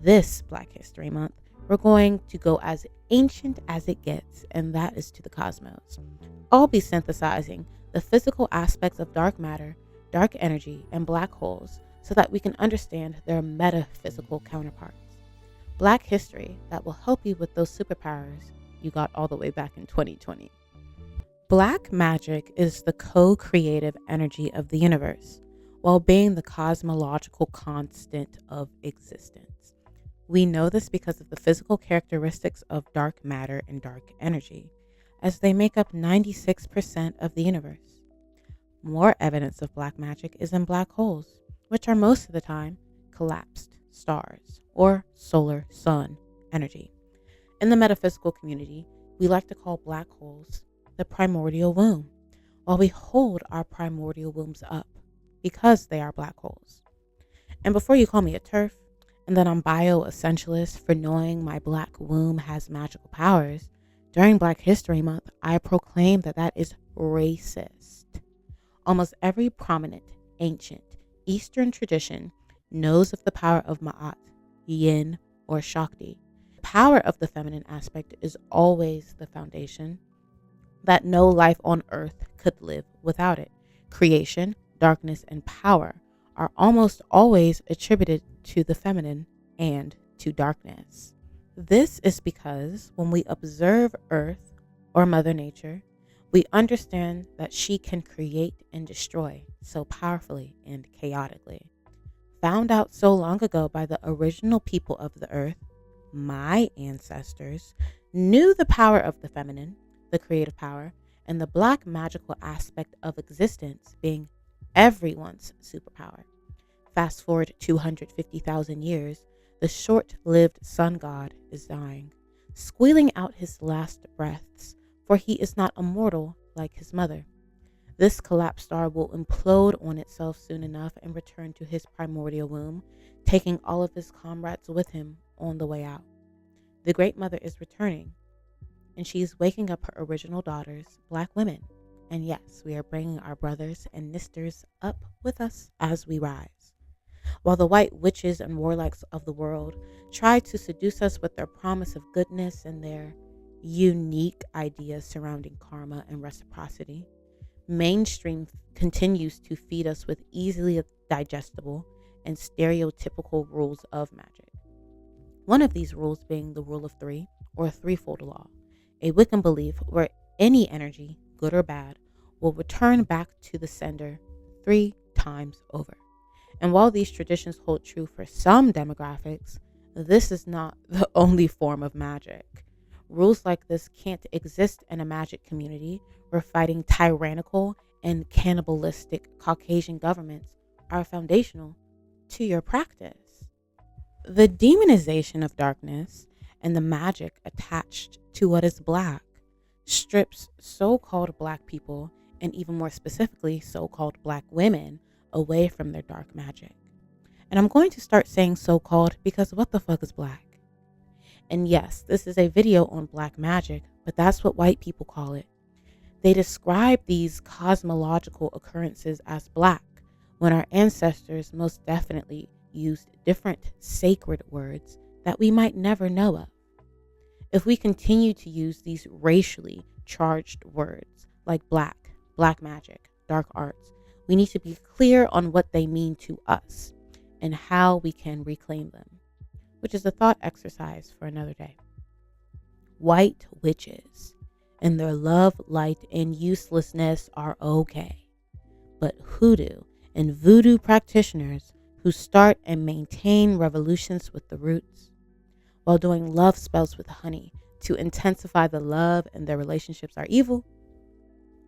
This Black History Month, we're going to go as ancient as it gets, and that is to the cosmos. I'll be synthesizing the physical aspects of dark matter, dark energy, and black holes so that we can understand their metaphysical counterparts. Black history that will help you with those superpowers you got all the way back in 2020. Black magic is the co-creative energy of the universe, while being the cosmological constant of existence. We know this because of the physical characteristics of dark matter and dark energy, as they make up 96% of the universe. More evidence of black magic is in black holes, which are most of the time collapsed stars or solar sun energy. In the metaphysical community, we like to call black holes the primordial womb, while we hold our primordial wombs up because they are black holes. And before you call me a TERF and that I'm bioessentialist for knowing my black womb has magical powers, during Black History Month, I proclaim that that is racist. Almost every prominent, ancient, Eastern tradition knows of the power of Ma'at, Yin, or Shakti. The power of the feminine aspect is always the foundation that no life on earth could live without it. Creation, darkness, and power are almost always attributed to the feminine and to darkness. This is because when we observe Earth or Mother Nature, we understand that she can create and destroy so powerfully and chaotically. Found out so long ago by the original people of the earth, my ancestors knew the power of the feminine, the creative power, and the black magical aspect of existence being everyone's superpower. Fast forward 250,000 years, the short-lived sun god is dying, squealing out his last breaths, for he is not immortal like his mother. This collapsed star will implode on itself soon enough and return to his primordial womb, taking all of his comrades with him on the way out. The Great Mother is returning, and she is waking up her original daughters, black women. And yes, we are bringing our brothers and sisters up with us as we rise. While the white witches and warlocks of the world try to seduce us with their promise of goodness and their unique ideas surrounding karma and reciprocity, mainstream continues to feed us with easily digestible and stereotypical rules of magic. One of these rules being the rule of three, or threefold law, a Wiccan belief where any energy, good or bad, will return back to the sender 3 times over. And while these traditions hold true for some demographics, this is not the only form of magic. Rules like this can't exist in a magic community where fighting tyrannical and cannibalistic Caucasian governments are foundational to your practice. The demonization of darkness and the magic attached to what is black strips so-called black people, and even more specifically so-called black women, away from their dark magic. And I'm going to start saying so-called because what the fuck is black? And yes, this is a video on black magic, but that's what white people call it. They describe these cosmological occurrences as black, when our ancestors most definitely used different sacred words that we might never know of. If we continue to use these racially charged words like black, black magic, dark arts, we need to be clear on what they mean to us and how we can reclaim them, which is a thought exercise for another day. White witches and their love, light, and uselessness are okay, but hoodoo and voodoo practitioners who start and maintain revolutions with the roots, while doing love spells with honey to intensify the love in their relationships are evil,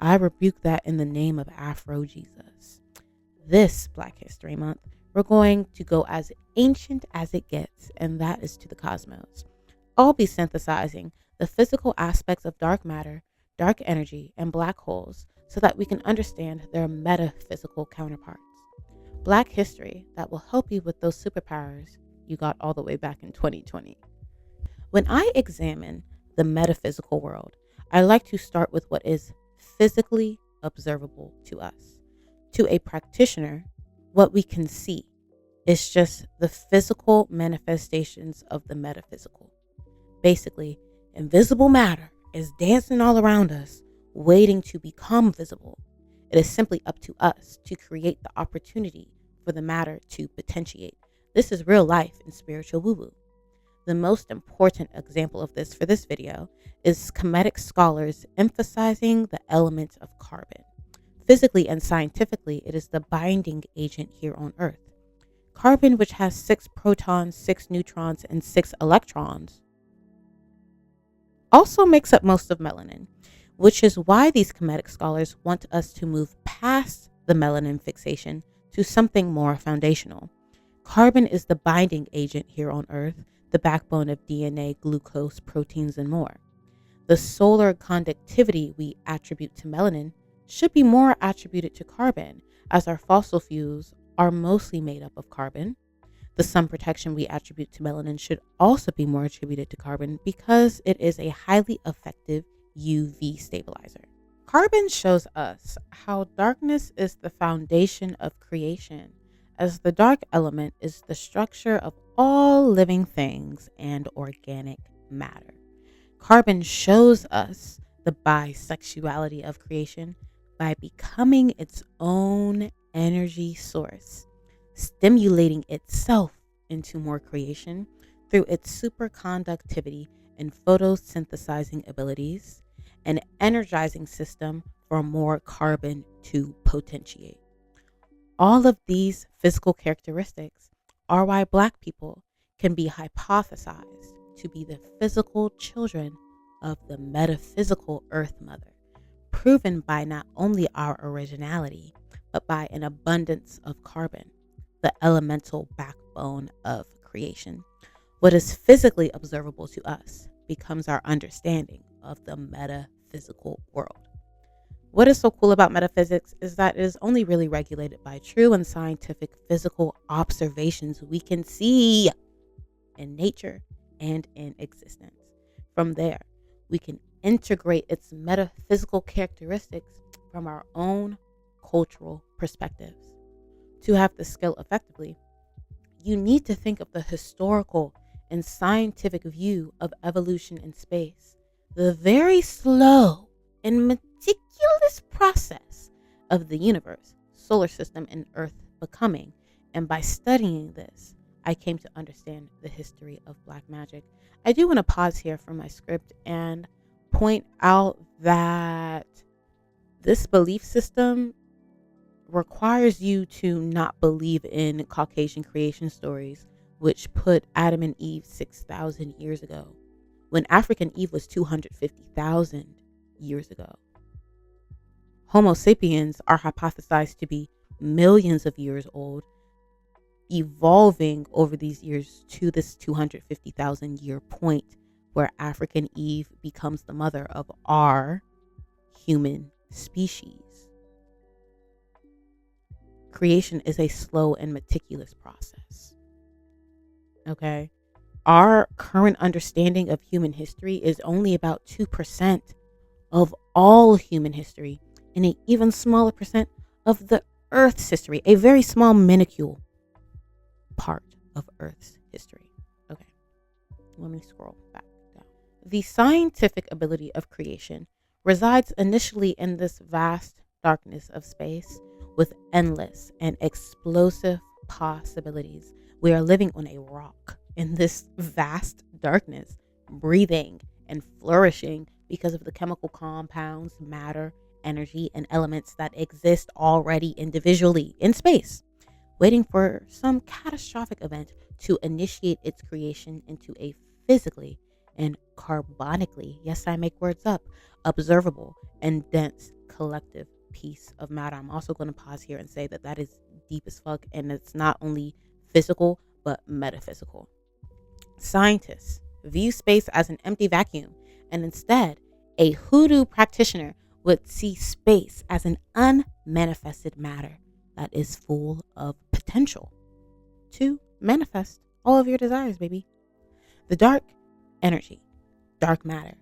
I rebuke that in the name of Afro Jesus. This Black History Month, we're going to go as ancient as it gets, and that is to the cosmos. I'll be synthesizing the physical aspects of dark matter, dark energy, and black holes so that we can understand their metaphysical counterparts. Black history that will help you with those superpowers you got all the way back in 2020. When I examine the metaphysical world, I like to start with what is physically observable to us. To a practitioner, what we can see. It's just the physical manifestations of the metaphysical. Basically, invisible matter is dancing all around us, waiting to become visible. It is simply up to us to create the opportunity for the matter to potentiate. This is real life in spiritual woo-woo. The most important example of this for this video is Kemetic scholars emphasizing the element of carbon. Physically and scientifically, it is the binding agent here on Earth. Carbon, which has 6 protons, 6 neutrons, and 6 electrons, also makes up most of melanin, which is why these Kemetic scholars want us to move past the melanin fixation to something more foundational. Carbon is the binding agent here on Earth, the backbone of DNA, glucose, proteins, and more. The solar conductivity we attribute to melanin should be more attributed to carbon, as our fossil fuels are mostly made up of carbon. The sun protection we attribute to melanin should also be more attributed to carbon because it is a highly effective UV stabilizer. Carbon shows us how darkness is the foundation of creation, as the dark element is the structure of all living things and organic matter. Carbon shows us the bisexuality of creation by becoming its own energy source, stimulating itself into more creation through its superconductivity and photosynthesizing abilities, an energizing system for more carbon to potentiate. All of these physical characteristics are why Black people can be hypothesized to be the physical children of the metaphysical Earth Mother, proven by not only our originality, but by an abundance of carbon, the elemental backbone of creation. What is physically observable to us becomes our understanding of the metaphysical world. What is so cool about metaphysics is that it is only really regulated by true and scientific physical observations we can see in nature and in existence. From there, we can integrate its metaphysical characteristics from our own cultural perspectives. To have the skill effectively, you need to think of the historical and scientific view of evolution in space, the very slow and meticulous process of the universe, solar system, and Earth becoming. And by studying this, I came to understand the history of Black magic. I do want to pause here from my script and point out that this belief system requires you to not believe in Caucasian creation stories, which put Adam and Eve 6,000 years ago, when African Eve was 250,000 years ago. Homo sapiens are hypothesized to be millions of years old, evolving over these years to this 250,000 year point where African Eve becomes the mother of our human species. Creation is a slow and meticulous process. Okay? Our current understanding of human history is only about 2% of all human history, and an even smaller percent of the Earth's history, a very small, minuscule part of Earth's history. Okay, let me scroll back down. The scientific ability of creation resides initially in this vast darkness of space with endless and explosive possibilities. We are living on a rock in this vast darkness, breathing and flourishing because of the chemical compounds, matter, energy, and elements that exist already individually in space, waiting for some catastrophic event to initiate its creation into a physically and carbonically, yes, I make words up, observable and dense collective piece of matter. I'm also going to pause here and say that is deep as fuck, and it's not only physical but metaphysical. Scientists view space as an empty vacuum, and instead a hoodoo practitioner would see space as an unmanifested matter that is full of potential to manifest all of your desires, baby. The dark energy, dark matter,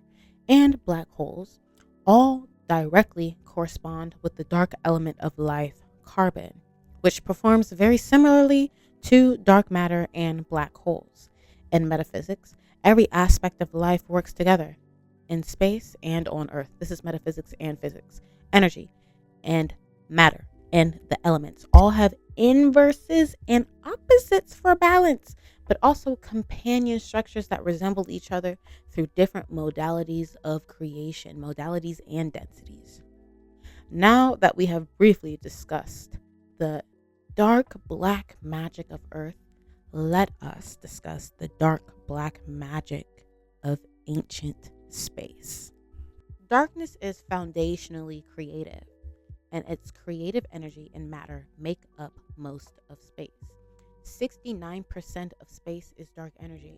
and black holes all directly correspond with the dark element of life, carbon, which performs very similarly 2. Dark matter and black holes. In metaphysics, every aspect of life works together in space and on Earth. This is metaphysics and physics. Energy and matter and the elements all have inverses and opposites for balance, but also companion structures that resemble each other through different modalities of creation, modalities and densities. Now that we have briefly discussed the dark black magic of Earth, let us discuss the dark black magic of ancient space. Darkness is foundationally creative, and its creative energy and matter make up most of space. 69% of space is dark energy,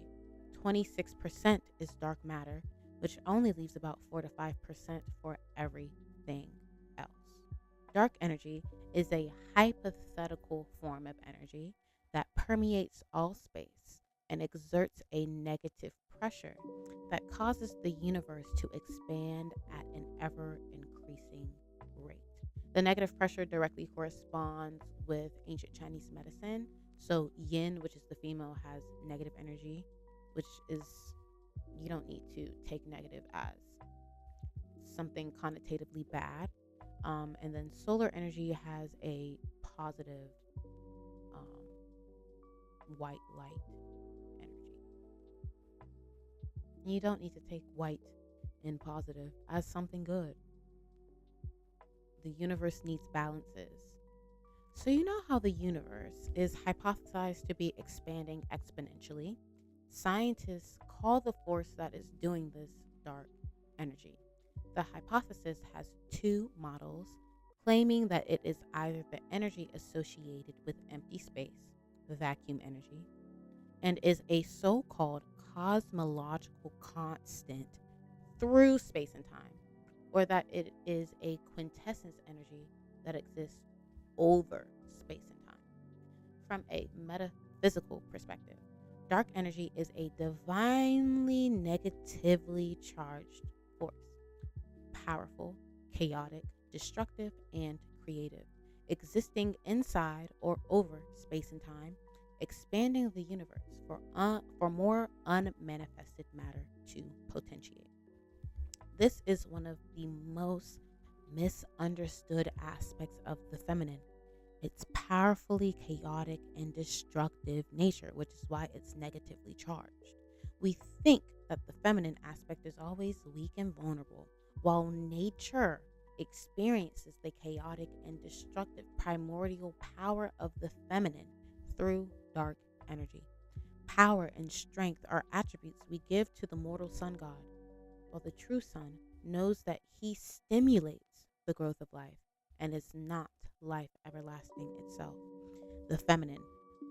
26% is dark matter, which only leaves about 4 to 5% for everything else. Dark energy is a hypothetical form of energy that permeates all space and exerts a negative pressure that causes the universe to expand at an ever increasing rate. The negative pressure directly corresponds with ancient Chinese medicine. So, yin, which is the female, has negative energy, which is, you don't need to take negative as something connotatively bad. And then solar energy has a positive white light energy. You don't need to take white and positive as something good. The universe needs balances. So, you know how the universe is hypothesized to be expanding exponentially? Scientists call the force that is doing this dark energy. The hypothesis has two models, claiming that it is either the energy associated with empty space, vacuum energy, and is a so called cosmological constant through space and time, or that it is a quintessence energy that exists over space and time. From a metaphysical perspective, dark energy is a divinely negatively charged force, powerful, chaotic, destructive, and creative, existing inside or over space and time, expanding the universe for more unmanifested matter to potentiate. This is one of the most misunderstood aspects of the feminine. Its powerfully chaotic and destructive nature, which is why it's negatively charged. We think that the feminine aspect is always weak and vulnerable, while nature experiences the chaotic and destructive primordial power of the feminine through dark energy. Power and strength are attributes we give to the mortal sun god, while the true sun knows that he stimulates the growth of life and is not life everlasting itself. The feminine,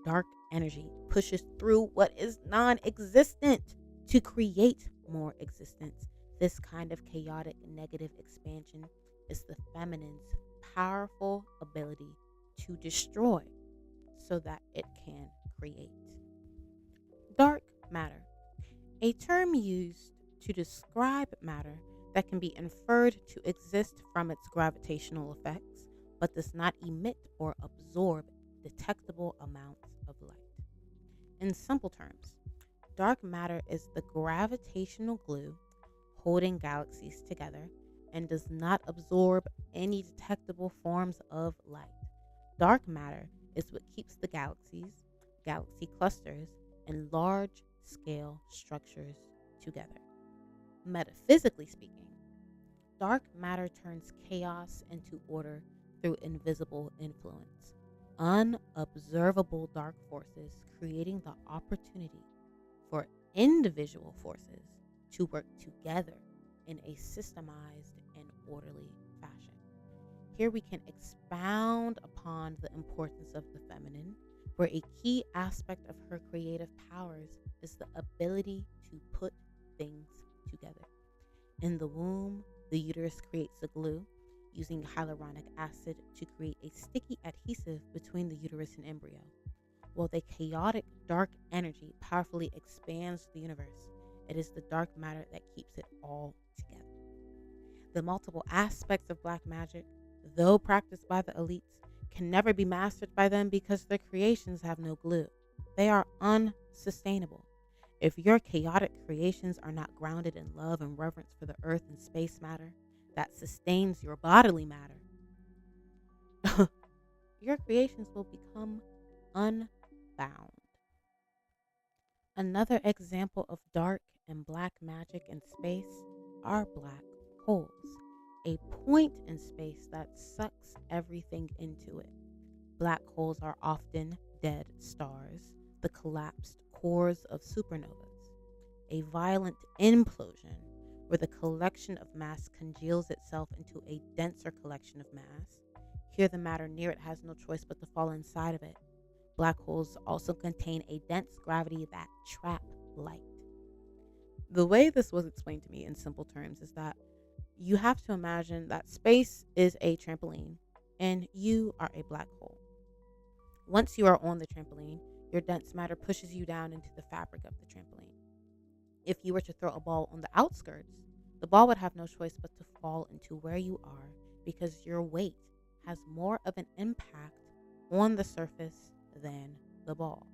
dark energy pushes through what is non existent to create more existence. This kind of chaotic negative expansion is the feminine's powerful ability to destroy so that it can create. Dark matter, a term used to describe matter that can be inferred to exist from its gravitational effects, but does not emit or absorb detectable amounts of light. In simple terms, dark matter is the gravitational glue holding galaxies together and does not absorb any detectable forms of light. Dark matter is what keeps the galaxies, galaxy clusters, and large scale structures together. Metaphysically speaking, dark matter turns chaos into order through invisible influence, unobservable dark forces creating the opportunity for individual forces to work together in a systemized and orderly fashion. Here we can expound upon the importance of the feminine, where a key aspect of her creative powers is the ability to put things together. In the womb, the uterus creates the glue, using hyaluronic acid to create a sticky adhesive between the uterus and embryo. While the chaotic dark energy powerfully expands the universe, it is the dark matter that keeps it all together. The multiple aspects of black magic, though practiced by the elites, can never be mastered by them because their creations have no glue. They are unsustainable. If your chaotic creations are not grounded in love and reverence for the earth and space matter that sustains your bodily matter, your creations will become unbound. Another example of dark and black magic in space are black holes, a point in space that sucks everything into it. Black holes are often dead stars, the collapsed cores of supernovas, a violent implosion where the collection of mass congeals itself into a denser collection of mass. Here, the matter near it has no choice but to fall inside of it. Black holes also contain a dense gravity that trap light. The way this was explained to me in simple terms is that you have to imagine that space is a trampoline and you are a black hole. Once you are on the trampoline, your dense matter pushes you down into the fabric of the trampoline. If you were to throw a ball on the outskirts, the ball would have no choice but to fall into where you are because your weight has more of an impact on the surface than the ball.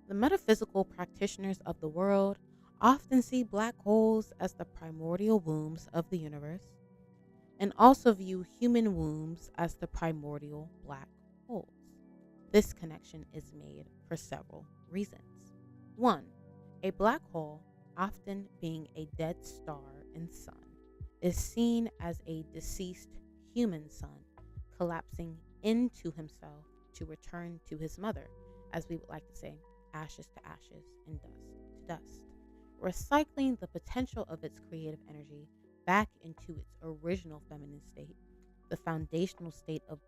The metaphysical practitioners of the world often see black holes as the primordial wombs of the universe and also view human wombs as the primordial black holes. This connection is made for several reasons. One, a black hole, often being a dead star in sun, is seen as a deceased human sun collapsing into himself to return to his mother, as we would like to say, ashes to ashes and dust to dust, recycling the potential of its creative energy back into its original feminine state, the foundational state of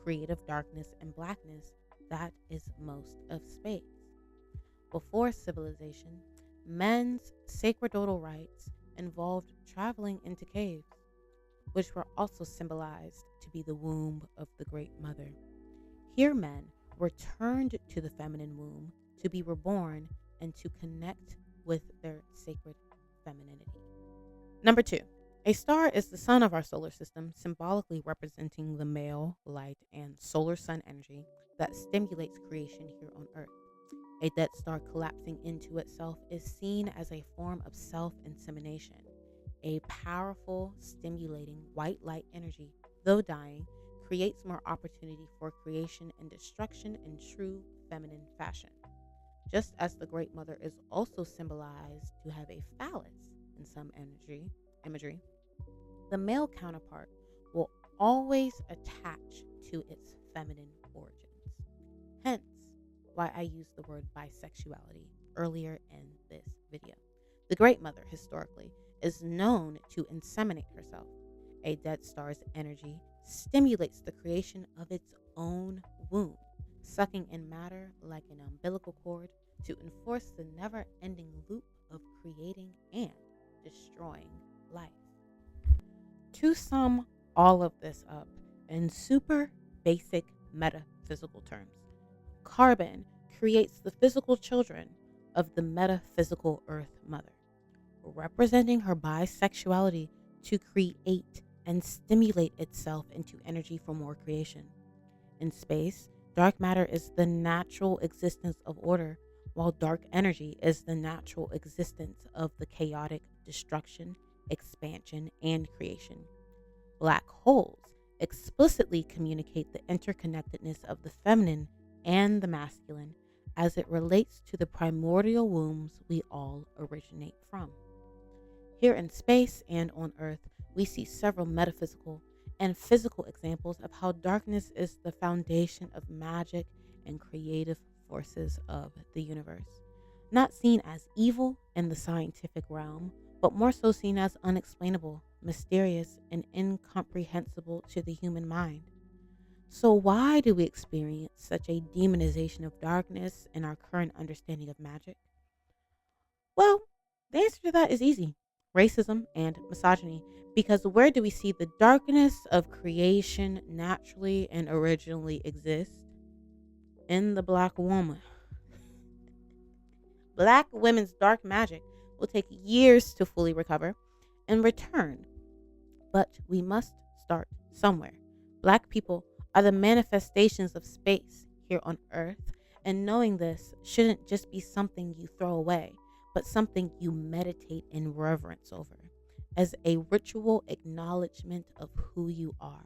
creative darkness and blackness that is most of space. Before civilization, men's sacerdotal rites involved traveling into caves, which were also symbolized to be the womb of the Great Mother. Here, men returned to the feminine womb to be reborn and to connect with their sacred femininity. Number 2, a star is the sun of our solar system, symbolically representing the male light and solar sun energy that stimulates creation here on Earth. A dead star collapsing into itself is seen as a form of self-insemination, a powerful, stimulating white light energy, though dying, creates more opportunity for creation and destruction in true feminine fashion. Just as the Great Mother is also symbolized to have a phallus in some imagery, the male counterpart will always attach to its feminine origins. Hence, why I used the word bisexuality earlier in this video. The Great Mother, historically, is known to inseminate herself. A dead star's energy stimulates the creation of its own womb, sucking in matter like an umbilical cord to enforce the never-ending loop of creating and destroying life. To sum all of this up in super basic metaphysical terms, carbon creates the physical children of the metaphysical Earth Mother, representing her bisexuality to create and stimulate itself into energy for more creation. In space, dark matter is the natural existence of order, while dark energy is the natural existence of the chaotic destruction, expansion, and creation. Black holes explicitly communicate the interconnectedness of the feminine and the masculine as it relates to the primordial wombs we all originate from. Here in space and on Earth, we see several metaphysical and physical examples of how darkness is the foundation of magic and creative forces of the universe. Not seen as evil in the scientific realm, but more so seen as unexplainable, mysterious, and incomprehensible to the human mind. So why do we experience such a demonization of darkness in our current understanding of magic? Well, the answer to that is easy. Racism and misogyny. Because where do we see the darkness of creation naturally and originally exist? In the black woman. Black women's dark magic will take years to fully recover and return. But we must start somewhere. Black people are the manifestations of space here on Earth, and knowing this shouldn't just be something you throw away, but something you meditate in reverence over as a ritual acknowledgement of who you are.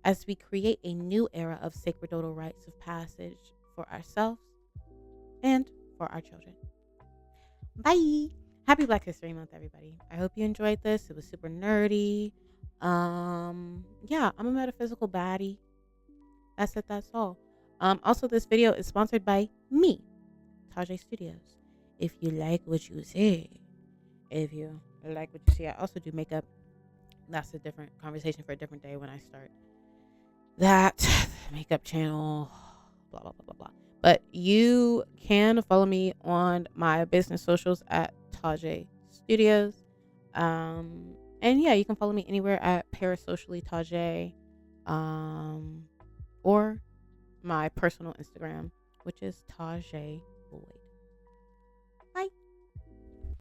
As we create a new era of sacramental rites of passage for ourselves and for our children. Bye. Happy Black History Month, everybody. I hope you enjoyed this. It was super nerdy. Yeah, I'm a metaphysical baddie. That's it. That's all. Also, this video is sponsored by me, Tajay Studios. If you like what you see, I also do makeup. That's a different conversation for a different day when I start that makeup channel. Blah blah blah blah blah. But you can follow me on my business socials at Tajay Studios. And yeah, you can follow me anywhere at Parasocially Tajay. Or my personal Instagram, which is Tajay Boy.